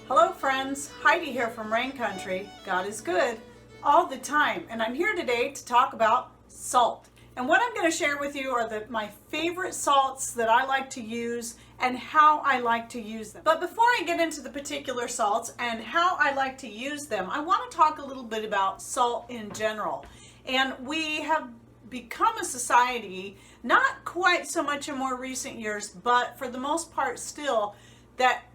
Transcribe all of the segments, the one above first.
Hello friends, Heidi here from Rain Country. God is good all the time, and I'm here today to talk about salt. And what I'm going to share with you are my favorite salts that I like to use and how I like to use them. But before I get into the particular salts and how I like to use them, I want to talk a little bit about salt in general. And we have become a society, not quite so much in more recent years, but for the most part still, that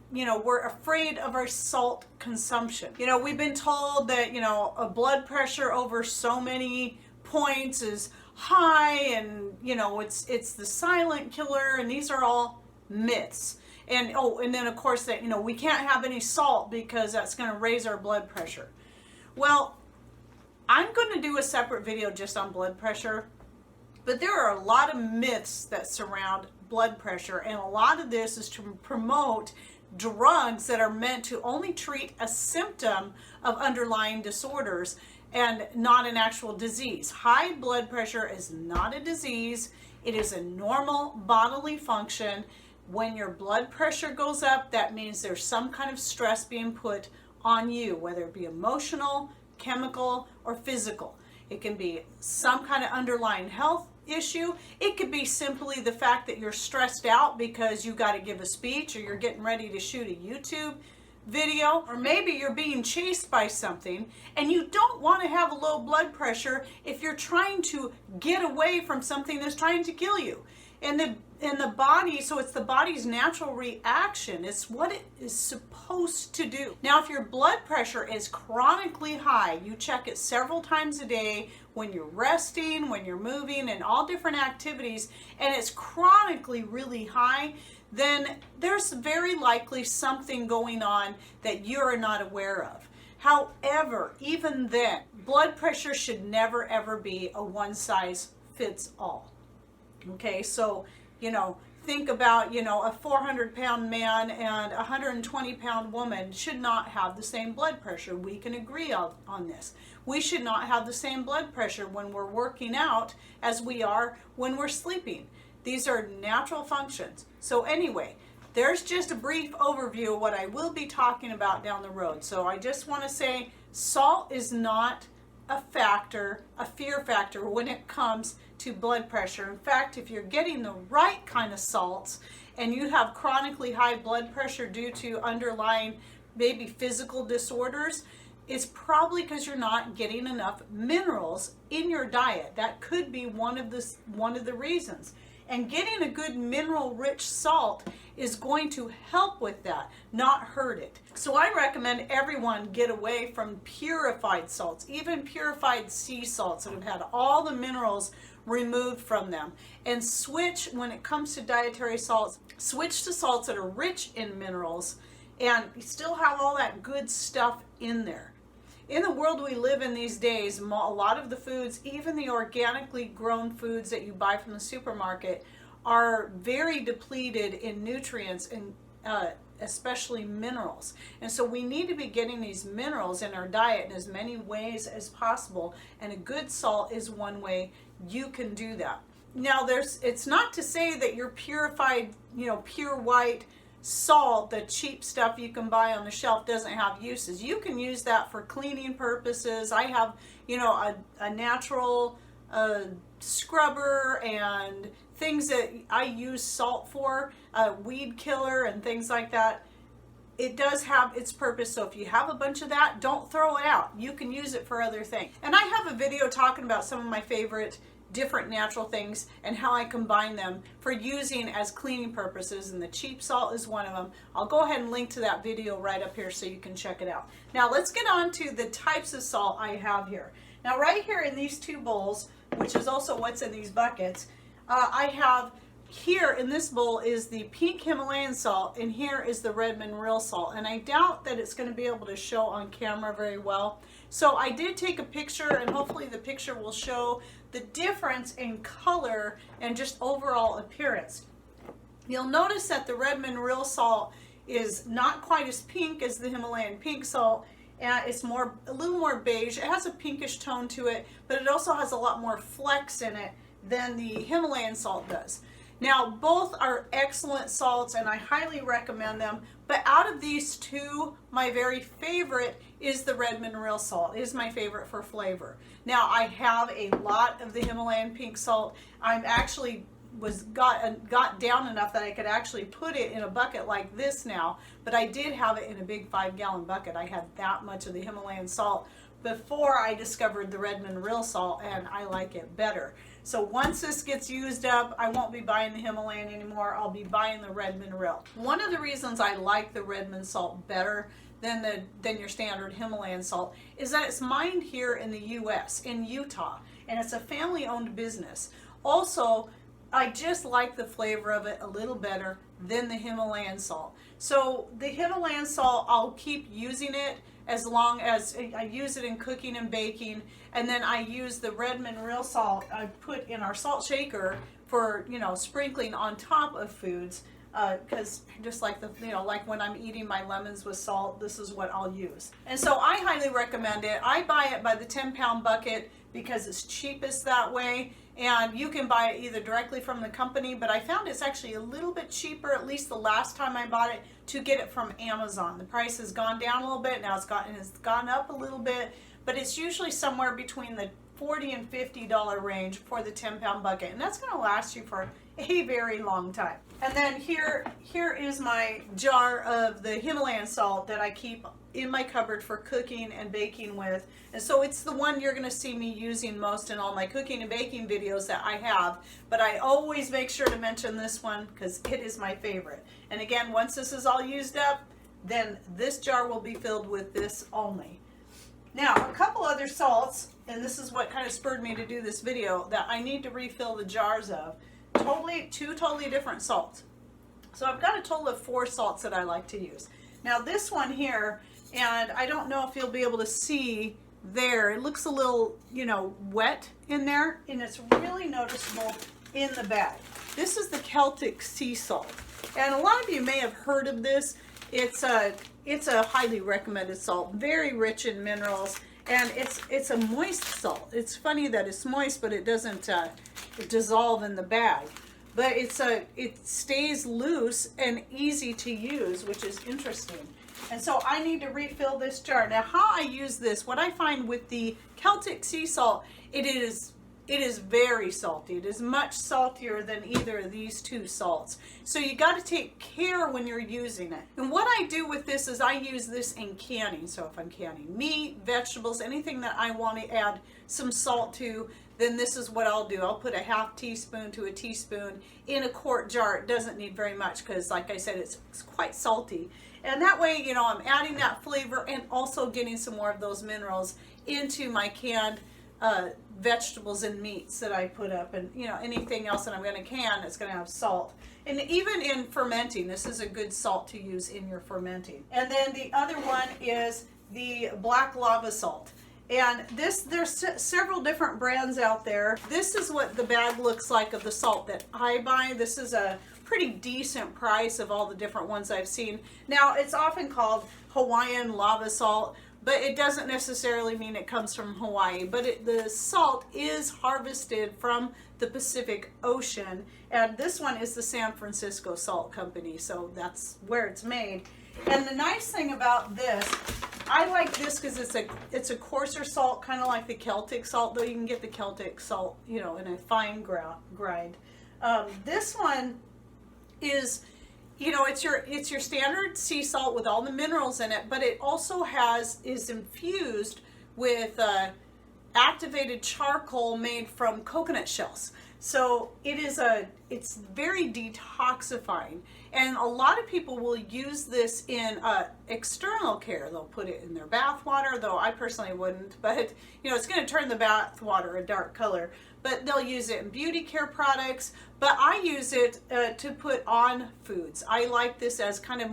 we're afraid of our salt consumption. We've been told that, a blood pressure over so many points is high, and, it's the silent killer, and these are all myths. And then of course that, we can't have any salt because that's going to raise our blood pressure. Well, I'm going to do a separate video just on blood pressure, but there are a lot of myths that surround blood pressure, and a lot of this is to promote drugs that are meant to only treat a symptom of underlying disorders and not an actual disease. High blood pressure is not a disease. It is a normal bodily function. When your blood pressure goes up, that means there's some kind of stress being put on you, whether it be emotional, chemical, or physical. It can be some kind of underlying health issue. It could be simply the fact that you're stressed out because you got to give a speech, or you're getting ready to shoot a YouTube video, or maybe you're being chased by something and you don't want to have a low blood pressure if you're trying to get away from something that's trying to kill you. And the body, so it's the body's natural reaction. It's what it is supposed to do. Now, if your blood pressure is chronically high, you check it several times a day when you're resting, when you're moving, and all different activities, and it's chronically really high, then there's very likely something going on that you're not aware of. However, even then, blood pressure should never ever be a one size fits all. Okay, so, think about, a 400-pound man and a 120-pound woman should not have the same blood pressure. We can agree on this. We should not have the same blood pressure when we're working out as we are when we're sleeping. These are natural functions. So anyway, there's just a brief overview of what I will be talking about down the road. So I just want to say salt is not a fear factor when it comes to blood pressure. In fact, if you're getting the right kind of salts and you have chronically high blood pressure due to underlying maybe physical disorders, it's probably because you're not getting enough minerals in your diet. That could be one of the reasons. And getting a good mineral-rich salt is going to help with that, not hurt it. So I recommend everyone get away from purified salts, even purified sea salts that have had all the minerals removed from them, and switch, when it comes to dietary salts, switch to salts that are rich in minerals and still have all that good stuff in there. In the world we live in these days, a lot of the foods, even the organically grown foods that you buy from the supermarket, are very depleted in nutrients and especially minerals. And so we need to be getting these minerals in our diet in as many ways as possible, and a good salt is one way you can do that. Now, it's not to say that your purified, pure white salt, the cheap stuff you can buy on the shelf, doesn't have uses. You can use that for cleaning purposes. I have, a natural scrubber and things that I use salt for, weed killer and things like that. It does have its purpose. So if you have a bunch of that, don't throw it out. You can use it for other things. And I have a video talking about some of my favorite different natural things and how I combine them for using as cleaning purposes, and the cheap salt is one of them. I'll go ahead and link to that video right up here so you can check it out. Now let's get on to the types of salt I have here. Now right here in these two bowls, which is also what's in these buckets, I have here in this bowl is the pink Himalayan salt, and here is the red mineral salt, and I doubt that it's going to be able to show on camera very well. So I did take a picture, and hopefully the picture will show the difference in color and just overall appearance. You'll notice that the red mineral salt is not quite as pink as the Himalayan pink salt, and it's a little more beige. It has a pinkish tone to it, but it also has a lot more flecks in it than the Himalayan salt does. Now, both are excellent salts and I highly recommend them. But out of these two, my very favorite is the red mineral salt. It is my favorite for flavor. Now, I have a lot of the Himalayan pink salt. I'm actually got down enough that I could actually put it in a bucket like this now, but I did have it in a big 5-gallon bucket. I had that much of the Himalayan salt before I discovered the red mineral salt, and I like it better. So once this gets used up, I won't be buying the Himalayan anymore. I'll be buying the red mineral. One of the reasons I like the red min salt better than your standard Himalayan salt is that it's mined here in the US, in Utah, and it's a family-owned business. Also, I just like the flavor of it a little better than the Himalayan salt. So the Himalayan salt, I'll keep using it as long as I use it in cooking and baking, and then I use the red mineral salt I put in our salt shaker for, you know, sprinkling on top of foods, because just like the, you know, like when I'm eating my lemons with salt, this is what I'll use. And so I highly recommend it. I buy it by the 10-pound bucket because it's cheapest that way, and you can buy it either directly from the company, but I found it's actually a little bit cheaper, at least the last time I bought it, to get it from Amazon. The price has gone down a little bit, now it's gone up a little bit, but it's usually somewhere between the $40 and $50 range for the 10-pound bucket, and that's going to last you for a very long time. And then here is my jar of the Himalayan salt that I keep in my cupboard for cooking and baking with. And so it's the one you're going to see me using most in all my cooking and baking videos that I have, but I always make sure to mention this one because it is my favorite. And again, once this is all used up, then this jar will be filled with this only. Now, a couple other salts, and this is what kind of spurred me to do this video, that I need to refill the jars of. Two totally different salts. So I've got a total of 4 salts that I like to use. Now this one here, and I don't know if you'll be able to see there, it looks a little, you know, wet in there, and it's really noticeable in the bag. This is the Celtic sea salt, and a lot of you may have heard of this. It's a highly recommended salt, very rich in minerals, and it's a moist salt. It's funny that it's moist, but it doesn't dissolve in the bag. But it stays loose and easy to use, which is interesting. And so I need to refill this jar. Now, how I use this, what I find with the Celtic sea salt, it is very salty. It is much saltier than either of these two salts. So you got to take care when you're using it. And what I do with this is I use this in canning. So if I'm canning meat, vegetables, anything that I want to add some salt to, then this is what I'll do. I'll put a ½ teaspoon to a teaspoon in a quart jar. It doesn't need very much because, like I said, it's quite salty. And that way, you know, I'm adding that flavor and also getting some more of those minerals into my canned vegetables and meats that I put up, and, you know, anything else that I'm going to can that's going to have salt. And even in fermenting, this is a good salt to use in your fermenting. And then the other one is the black lava salt. And there's several different brands out there. This is what the bag looks like of the salt that I buy. This is a pretty decent price of all the different ones I've seen. Now, it's often called Hawaiian lava salt, but it doesn't necessarily mean it comes from Hawaii. But the salt is harvested from the Pacific Ocean, and this one is the San Francisco Salt Company, so that's where it's made. And the nice thing about this, I like this because it's a coarser salt, kind of like the Celtic salt, though you can get the Celtic salt, you know, in a fine grind. This one is, you know, it's your standard sea salt with all the minerals in it, but it also is infused with activated charcoal made from coconut shells. So it's very detoxifying, and a lot of people will use this in external care. They'll put it in their bath water, though I personally wouldn't, but you know, it's going to turn the bath water a dark color. But they'll use it in beauty care products, but I use it to put on foods. I like this as kind of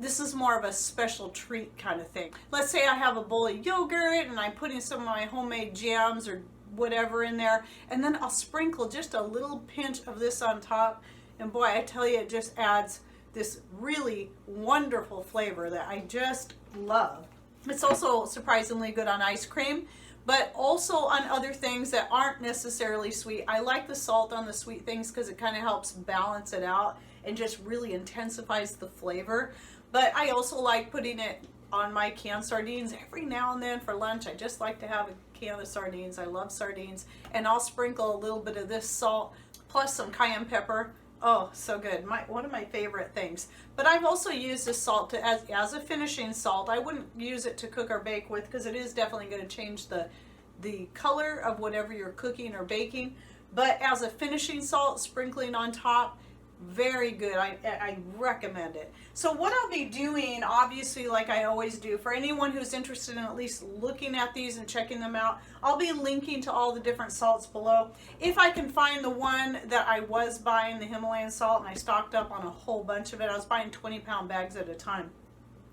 this is more of a special treat kind of thing. Let's say I have a bowl of yogurt and I'm putting some of my homemade jams or whatever in there, and then I'll sprinkle just a little pinch of this on top, and boy, I tell you, it just adds this really wonderful flavor that I just love. It's also surprisingly good on ice cream, but also on other things that aren't necessarily sweet. I like the salt on the sweet things because it kind of helps balance it out and just really intensifies the flavor. But I also like putting it on my canned sardines every now and then for lunch. I just like to have a can of sardines. I love sardines. And I'll sprinkle a little bit of this salt plus some cayenne pepper. Oh, so good. One of my favorite things. But I've also used this salt as a finishing salt. I wouldn't use it to cook or bake with because it is definitely going to change the color of whatever you're cooking or baking. But as a finishing salt, sprinkling on top, very good. I recommend it. So what I'll be doing, obviously, like I always do, for anyone who's interested in at least looking at these and checking them out, I'll be linking to all the different salts below. If I can find the one that I was buying, the Himalayan salt, and I stocked up on a whole bunch of it. I was buying 20-pound bags at a time.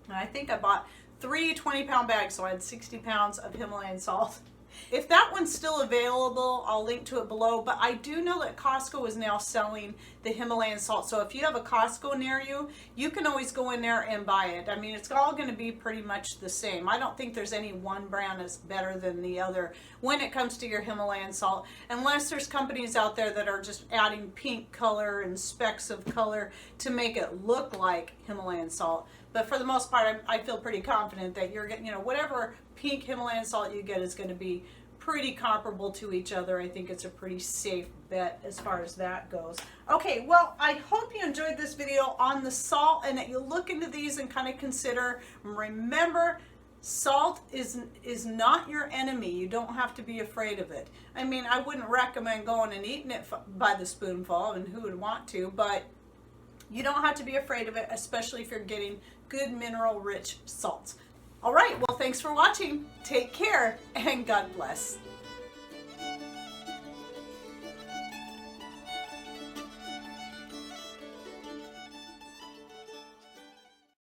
And I think I bought 3 20-pound bags, so I had 60 pounds of Himalayan salt. If that one's still available, I'll link to it below, but I do know that Costco is now selling the Himalayan salt. So if you have a Costco near you, you can always go in there and buy it. I mean, it's all going to be pretty much the same. I don't think there's any one brand that's better than the other when it comes to your Himalayan salt, unless there's companies out there that are just adding pink color and specks of color to make it look like Himalayan salt. But for the most part, I feel pretty confident that you're getting, whatever pink Himalayan salt you get is going to be pretty comparable to each other. I think it's a pretty safe bet as far as that goes. Okay, well, I hope you enjoyed this video on the salt and that you look into these and kind of consider. Remember, salt is not your enemy. You don't have to be afraid of it. I mean, I wouldn't recommend going and eating it by the spoonful, and who would want to, but you don't have to be afraid of it, especially if you're getting good mineral-rich salts. All right, well, thanks for watching. Take care, and God bless.